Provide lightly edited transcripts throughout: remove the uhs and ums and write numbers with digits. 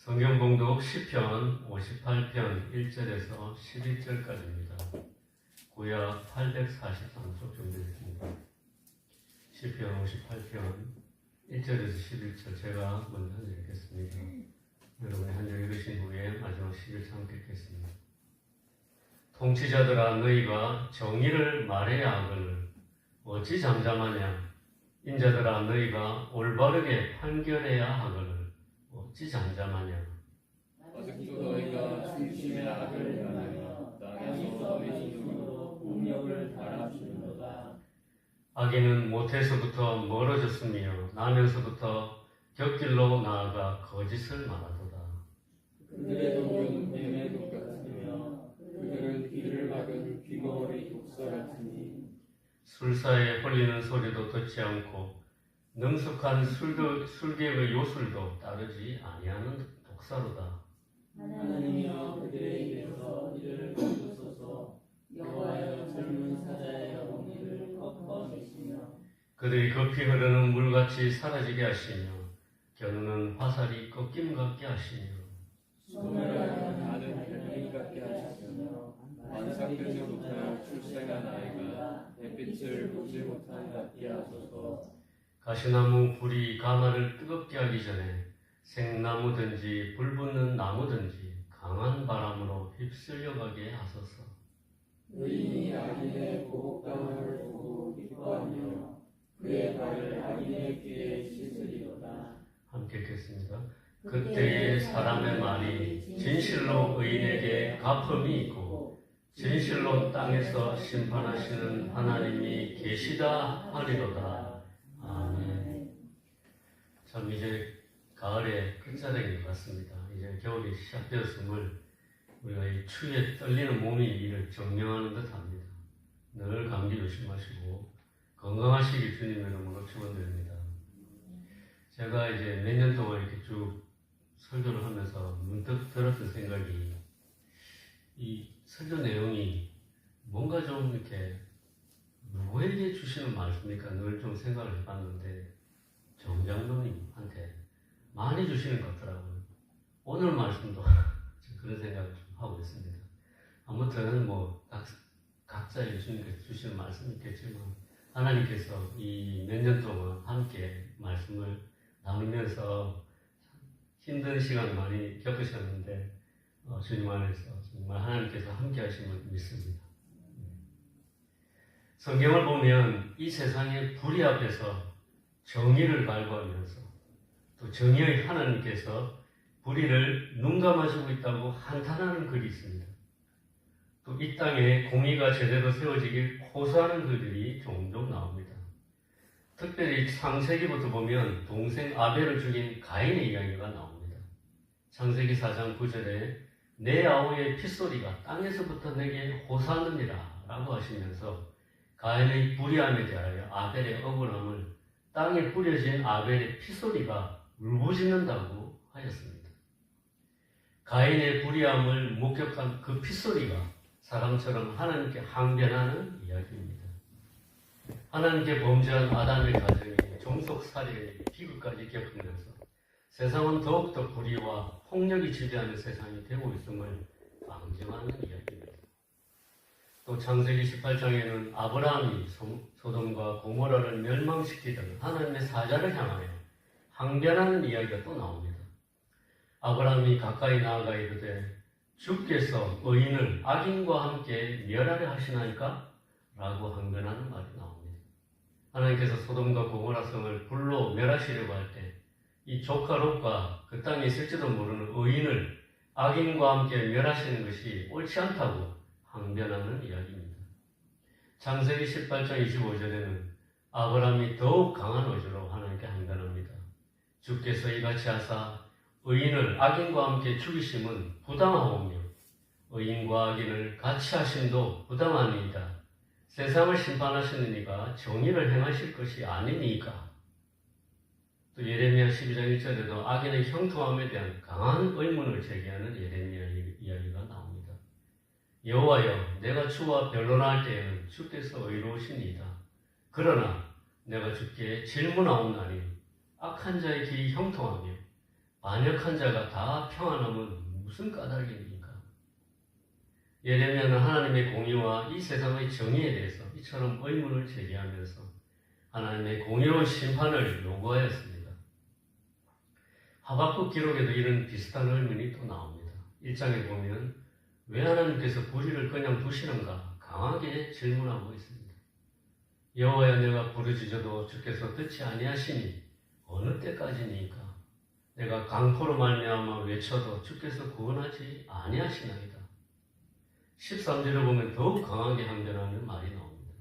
성경 봉독 시편 58편 1절에서 11절까지입니다. 구약 843쪽 정도 있습니다. 시편 58편 1절에서 11절 제가 먼저 한 절 읽겠습니다. 여러분이 한 절 읽으신 후에 마지막 11절 함께 읽겠습니다. 통치자들아 너희가 정의를 말해야 하거늘 어찌 잠잠하냐. 인자들아 너희가 올바르게 판결해야 하거늘 어찌 잠잠하냐. 아직도 너희가 중심의 악을 면하며 땅에서 너희 중으로 공력을 달아주는도다. 악인은 모태에서부터 멀어졌으며 나면서부터 곁길로 나아가 거짓을 말하도다. 그들의 독은 뱀의 독 같으며 그들은 귀를 막은 귀머거리 독사 같으니 술사에 홀리는 소리도 듣지 않고 능숙한 술객의 요술도 따르지 아니하는 독사로다. 하나님이여 그들의 입에서 이를 거두소서. 여호와여 젊은 사자의 어머니를 꺾어내시며 그들이 급히 흐르는 물같이 사라지게 하시며 겨누는 화살이 꺾임 같게 하시며 손을 하는 별미 같게 하시며 반삭되지 못할 출생한 아이가 햇빛을 보지 못한 같게 하소서. 가시나무 불이 가마를 뜨겁게 하기 전에 생나무든지 불붙는 나무든지 강한 바람으로 휩쓸려가게 하소서. 의인이 악인의 보복감을 보고 기뻐하며 그의 발을 악인의 귀에 씻으리로다. 함께 읽겠습니다. 그때의 사람의 말이 진실로 의인에게 갚음이 있고 진실로 땅에서 심판하시는 하나님이 계시다 하리로다. 아멘. 참 이제 가을의 끝자락인 것 같습니다. 이제 겨울이 시작되었음을 우리가 이 추위에 떨리는 몸이 이를 증명하는 듯합니다. 늘 감기 조심하시고 건강하시기 주님의 이름으로 축원드립니다. 제가 이제 몇 년 동안 이렇게 쭉 설교를 하면서 문득 들었던 생각이 이 설교 내용이 뭔가 좀 이렇게 누구에게 주시는 말씀입니까? 늘 좀 생각을 해봤는데 정장로님한테 많이 주시는 것 같더라고요. 오늘 말씀도 그런 생각을 좀 하고 있습니다. 아무튼 뭐 각자 예수님께서 주시는 말씀이 있겠지만 하나님께서 이 몇 년 동안 함께 말씀을 나누면서 힘든 시간 많이 겪으셨는데 주님 안에서 정말 하나님께서 함께 하심을 믿습니다. 성경을 보면 이 세상의 불의 앞에서 정의를 갈구하면서 또 정의의 하나님께서 불의를 눈감아주고 있다고 한탄하는 글이 있습니다. 또 이 땅에 공의가 제대로 세워지길 호소하는 글들이 종종 나옵니다. 특별히 창세기부터 보면 동생 아벨을 죽인 가인의 이야기가 나옵니다. 창세기 4장 9절에 내 아우의 핏소리가 땅에서부터 내게 호소하느니라 라고 하시면서 가인의 불의함에 대하여 아벨의 억울함을 땅에 뿌려진 아벨의 핏소리가 울부짖는다고 하였습니다. 가인의 불의함을 목격한 그 핏소리가 사람처럼 하나님께 항변하는 이야기입니다. 하나님께 범죄한 아담의 가정이 종속살인의 비극까지 겪으면서 세상은 더욱더 불의와 폭력이 지배하는 세상이 되고 있음을 방증하는 이야기입니다. 또 창세기 18장에는 아브라함이 소돔과 고모라를 멸망시키던 하나님의 사자를 향하여 항변하는 이야기가 또 나옵니다. 아브라함이 가까이 나아가 이르되 주께서 의인을 악인과 함께 멸하려 하시나이까? 라고 항변하는 말이 나옵니다. 하나님께서 소돔과 고모라 성을 불로 멸하시려고 할 때 이 조카 롯과 그 땅에 있을지도 모르는 의인을 악인과 함께 멸하시는 것이 옳지 않다고 항변하는 이야기입니다. 창세기 18장 25절에는 아브라함이 더욱 강한 어조로 하나님께 항변합니다. 주께서 이같이 하사 의인을 악인과 함께 죽이심은 부당하오며 의인과 악인을 같이 하심도 부당하니이다. 세상을 심판하시는 이가 정의를 행하실 것이 아니니까. 또 예레미야 12장 1절에도 악인의 형통함에 대한 강한 의문을 제기하는 예레미야 이야기가 나옵니다. 여호와여 내가 주와 변론할 때에는 주께서 의로우시니이다. 그러나 내가 주께 질문하옵나니 악한 자의 길이 형통하며 반역한 자가 다 평안하면 무슨 까닭입니까? 예레미야는 하나님의 공의와 이 세상의 정의에 대해서 이처럼 의문을 제기하면서 하나님의 공의로운 심판을 요구하였습니다. 하박국 기록에도 이런 비슷한 의문이 또 나옵니다. 1장에 보면 왜 하나님께서 불의를 그냥 두시는가 강하게 질문하고 있습니다. 여호와여, 내가 부르짖어도 주께서 듣지 아니하시니 어느 때까지니까? 내가 강포로 말미암아 외쳐도 주께서 구원하지 아니하시나이다. 13절을 보면 더욱 강하게 항변하는 말이 나옵니다.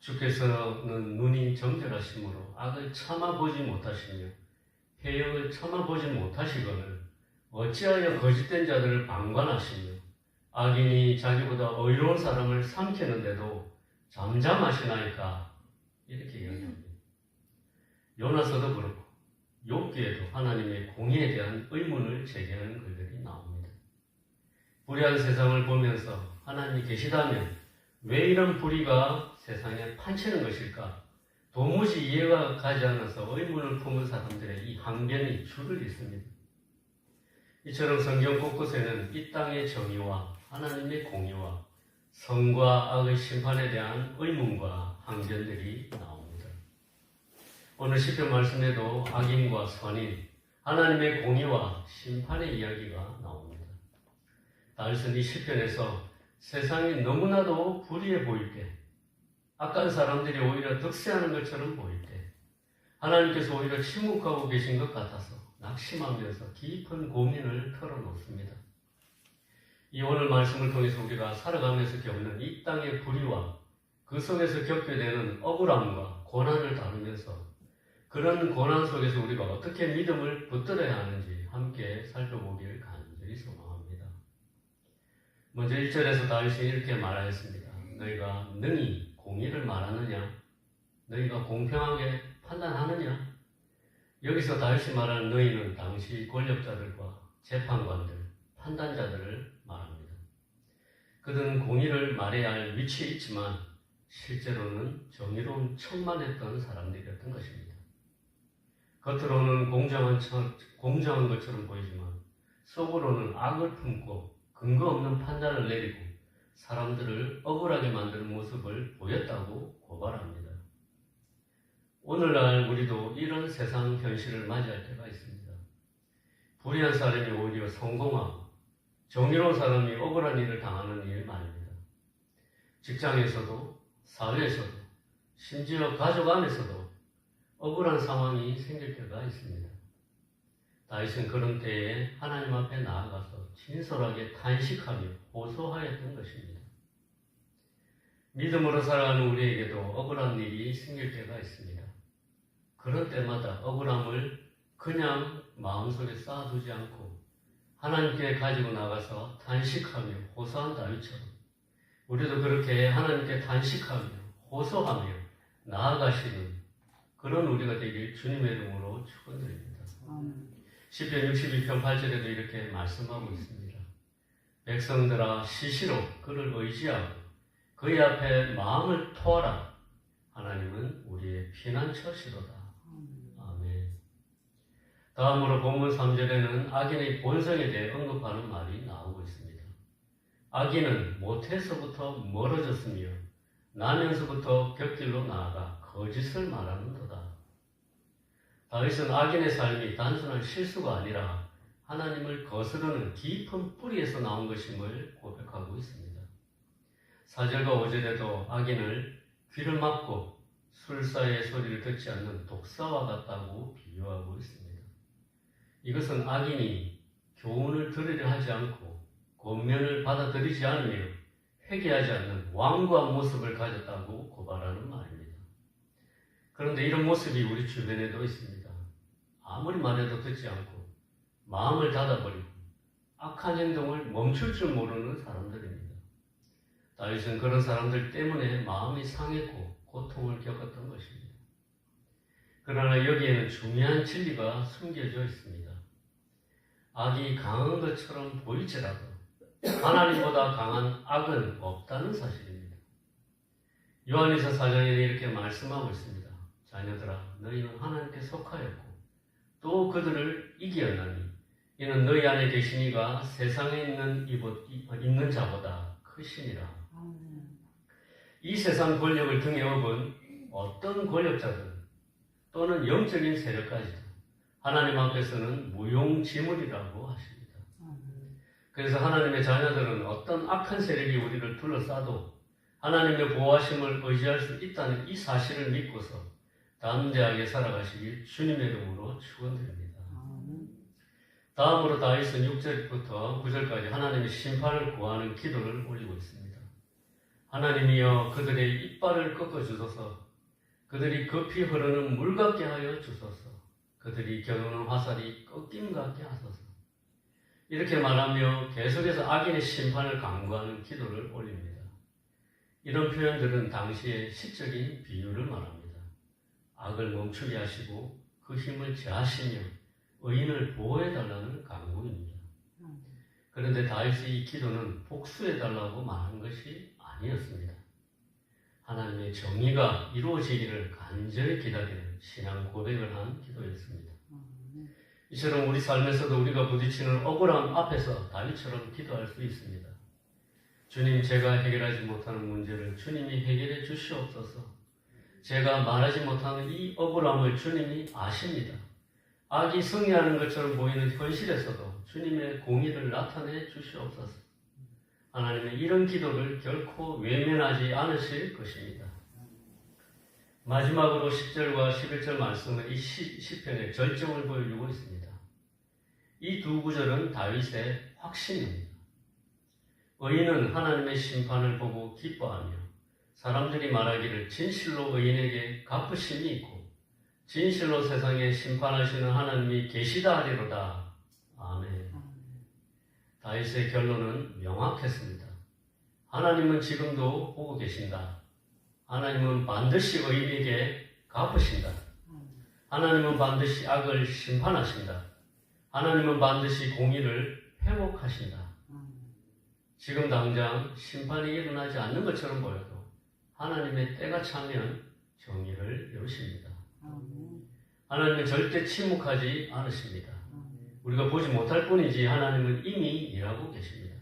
주께서는 눈이 정결하심으로 악을 참아보지 못하시며 해역을 참아보지 못하시거늘 어찌하여 거짓된 자들을 방관하시며 악인이 자기보다 의로운 사람을 삼키는데도 잠잠하시나이까? 이렇게 이야기합니다. 요나서도 그렇고 욥기에도 하나님의 공의에 대한 의문을 제기하는 글들이 나옵니다. 불의한 세상을 보면서 하나님이 계시다면 왜 이런 불의가 세상에 판치는 것일까? 도무지 이해가 가지 않아서 의문을 품은 사람들의 이 항변이 줄을 잇습니다. 이처럼 성경 곳곳에는 이 땅의 정의와 하나님의 공의와 선과 악의 심판에 대한 의문과 항변들이 나옵니다. 오늘 시편 말씀에도 악인과 선인, 하나님의 공의와 심판의 이야기가 나옵니다. 다윗은 이 시편에서 세상이 너무나도 불의해 보일 때, 악한 사람들이 오히려 득세하는 것처럼 보일 때, 하나님께서 오히려 침묵하고 계신 것 같아서 낙심하면서 깊은 고민을 털어놓습니다. 이 오늘 말씀을 통해서 우리가 살아가면서 겪는 이 땅의 불의와 그 속에서 겪게 되는 억울함과 고난을 다루면서 그런 고난 속에서 우리가 어떻게 믿음을 붙들어야 하는지 함께 살펴보길 간절히 소망합니다. 먼저 1절에서 다윗이 이렇게 말하였습니다. 너희가 능히 공의를 말하느냐? 너희가 공평하게 판단하느냐? 여기서 다윗이 말하는 너희는 당시 권력자들과 재판관들, 판단자들을 말합니다. 그들은 공의를 말해야 할 위치에 있지만 실제로는 정의로운 척만 했던 사람들이었던 것입니다. 겉으로는 공정한 것처럼 보이지만 속으로는 악을 품고 근거 없는 판단을 내리고 사람들을 억울하게 만드는 모습을 보였다고 고발합니다. 오늘날 우리도 이런 세상 현실을 맞이할 때가 있습니다. 불의한 사람이 오히려 성공하고 정의로운 사람이 억울한 일을 당하는 일 말입니다. 직장에서도 사회에서도 심지어 가족 안에서도 억울한 상황이 생길 때가 있습니다. 다윗은 그런 때에 하나님 앞에 나아가서 진솔하게 탄식하며 호소하였던 것입니다. 믿음으로 살아가는 우리에게도 억울한 일이 생길 때가 있습니다. 그런 때마다 억울함을 그냥 마음속에 쌓아두지 않고 하나님께 가지고 나가서 탄식하며 호소한 다윗처럼 우리도 그렇게 하나님께 탄식하며 호소하며 나아가시는 그런 우리가 되길 주님의 이름으로 축원드립니다. 시편 62편 8절에도 이렇게 말씀하고 있습니다. 백성들아 시시로 그를 의지하고 그의 앞에 마음을 토하라. 하나님은 우리의 피난처시로다. 아멘. 다음으로 본문 3절에는 악인의 본성에 대해 언급하는 말이 나오고 있습니다. 악인은 모태에서부터 멀어졌으며 나면서부터 곁길로 나아가 거짓을 말하는도다. 다윗은 악인의 삶이 단순한 실수가 아니라 하나님을 거스르는 깊은 뿌리에서 나온 것임을 고백하고 있습니다. 4절과 5절에도 악인을 귀를 막고 술사의 소리를 듣지 않는 독사와 같다고 비유하고 있습니다. 이것은 악인이 교훈을 들으려 하지 않고 권면을 받아들이지 않으며 회개하지 않는 완고한 모습을 가졌다고 고발하는 말입니다. 그런데 이런 모습이 우리 주변에도 있습니다. 아무리 말해도 듣지 않고 마음을 닫아버리고 악한 행동을 멈출 줄 모르는 사람들입니다. 다윗은 그런 사람들 때문에 마음이 상했고 고통을 겪었던 것입니다. 그러나 여기에는 중요한 진리가 숨겨져 있습니다. 악이 강한 것처럼 보일지라도 하나님보다 강한 악은 없다는 사실입니다. 요한일서 4장에는 이렇게 말씀하고 있습니다. 자녀들아, 너희는 하나님께 속하였고 또 그들을 이기었나니 이는 너희 안에 계시니가 세상에 있는 자보다 크시니라. 이 세상 권력을 등에 업은 어떤 권력자든 또는 영적인 세력까지도 하나님 앞에서는 무용지물이라고 하십니다. 그래서 하나님의 자녀들은 어떤 악한 세력이 우리를 둘러싸도 하나님의 보호하심을 의지할 수 있다는 이 사실을 믿고서 담대하게 살아가시길 주님의 이름으로 축원드립니다. 다음으로 다윗은 6절부터 9절까지 하나님의 심판을 구하는 기도를 올리고 있습니다. 하나님이여 그들의 이빨을 꺾어주소서. 그들이 급히 흐르는 물 같게 하여 주소서. 그들이 겨누는 화살이 꺾임 같게 하소서. 이렇게 말하며 계속해서 악인의 심판을 간구하는 기도를 올립니다. 이런 표현들은 당시의 시적인 비유를 말합니다. 악을 멈추게 하시고 그 힘을 제하시며 의인을 보호해달라는 간구입니다. 그런데 다윗의 이 기도는 복수해달라고 말한 것이 아니었습니다. 하나님의 정의가 이루어지기를 간절히 기다리는 신앙 고백을 한 기도였습니다. 이처럼 우리 삶에서도 우리가 부딪히는 억울함 앞에서 다윗처럼 기도할 수 있습니다. 주님, 제가 해결하지 못하는 문제를 주님이 해결해 주시옵소서. 제가 말하지 못하는 이 억울함을 주님이 아십니다. 악이 승리하는 것처럼 보이는 현실에서도 주님의 공의를 나타내 주시옵소서. 하나님은 이런 기도를 결코 외면하지 않으실 것입니다. 마지막으로 10절과 11절 말씀은 이 시편의 절정을 보여주고 있습니다. 이 두 구절은 다윗의 확신입니다. 의인은 하나님의 심판을 보고 기뻐하며 사람들이 말하기를 진실로 의인에게 갚으심이 있고 진실로 세상에 심판하시는 하나님이 계시다 하리로다. 아멘. 다윗의 결론은 명확했습니다. 하나님은 지금도 보고 계신다. 하나님은 반드시 의인에게 갚으신다. 하나님은 반드시 악을 심판하신다. 하나님은 반드시 공의를 회복하신다. 지금 당장 심판이 일어나지 않는 것처럼 보여도 하나님의 때가 차면 정의를 이루십니다. 하나님은 절대 침묵하지 않으십니다. 우리가 보지 못할 뿐이지 하나님은 이미 일하고 계십니다.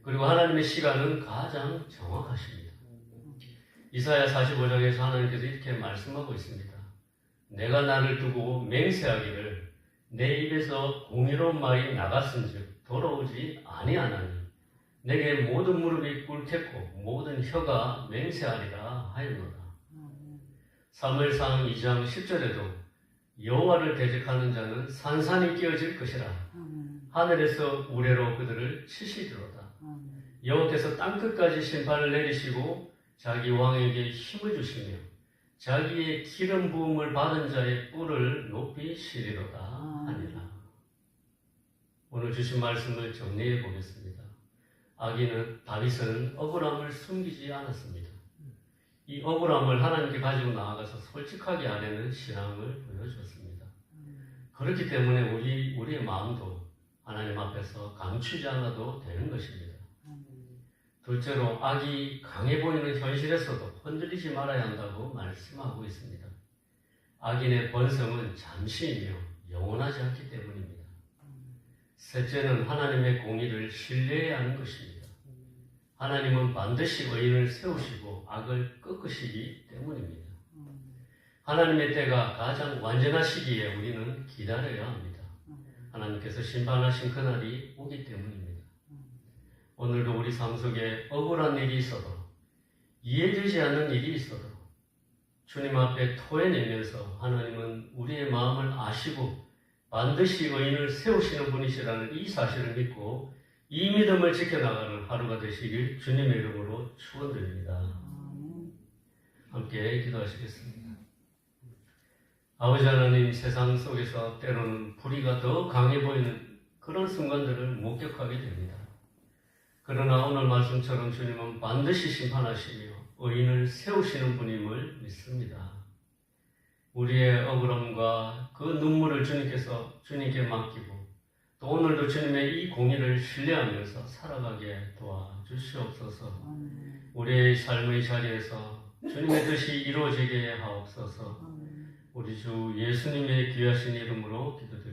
그리고 하나님의 시간은 가장 정확하십니다. 이사야 45장에서 하나님께서 이렇게 말씀하고 있습니다. 내가 나를 두고 맹세하기를 내 입에서 공의로운 말이 나갔은즉 돌아오지 아니하나니 내게 모든 무릎이 꿇겠고 모든 혀가 맹세하리라 하였노라. 사무엘상 2장 10절에도 여호와를 대적하는 자는 산산이 끼어질 것이라. 하늘에서 우레로 그들을 치시리로다. 여호와께서 땅끝까지 심판을 내리시고 자기 왕에게 힘을 주시며 자기의 기름 부음을 받은 자의 뿔을 높이 시리로다 하니라. 오늘 주신 말씀을 정리해 보겠습니다. 다윗은 억울함을 숨기지 않았습니다. 이 억울함을 하나님께 가지고 나아가서 솔직하게 아내는 신앙을 보여줬습니다. 그렇기 때문에 우리의 마음도 하나님 앞에서 감추지 않아도 되는 것입니다. 둘째로 악이 강해 보이는 현실에서도 흔들리지 말아야 한다고 말씀하고 있습니다. 악인의 번성은 잠시이며 영원하지 않기 때문입니다. 셋째는 하나님의 공의를 신뢰해야 하는 것입니다. 하나님은 반드시 의인을 세우시고 악을 꺾으시기 때문입니다. 하나님의 때가 가장 완전하시기에 우리는 기다려야 합니다. 하나님께서 심판하신 그날이 오기 때문입니다. 오늘도 우리 삶 속에 억울한 일이 있어도 이해되지 않는 일이 있어도 주님 앞에 토해내면서 하나님은 우리의 마음을 아시고 반드시 의인을 세우시는 분이시라는 이 사실을 믿고 이 믿음을 지켜나가는 하루가 되시길 주님의 이름으로 축원드립니다. 함께 기도하시겠습니다. 아버지 하나님, 세상 속에서 때로는 불의가 더 강해 보이는 그런 순간들을 목격하게 됩니다. 그러나 오늘 말씀처럼 주님은 반드시 심판하시며 의인을 세우시는 분임을 믿습니다. 우리의 억울함과 그 눈물을 주님께 맡기고 또 오늘도 주님의 이 공의를 신뢰하면서 살아가게 도와주시옵소서. 우리의 삶의 자리에서 주님의 뜻이 이루어지게 하옵소서. 우리 주 예수님의 귀하신 이름으로 기도드립니다.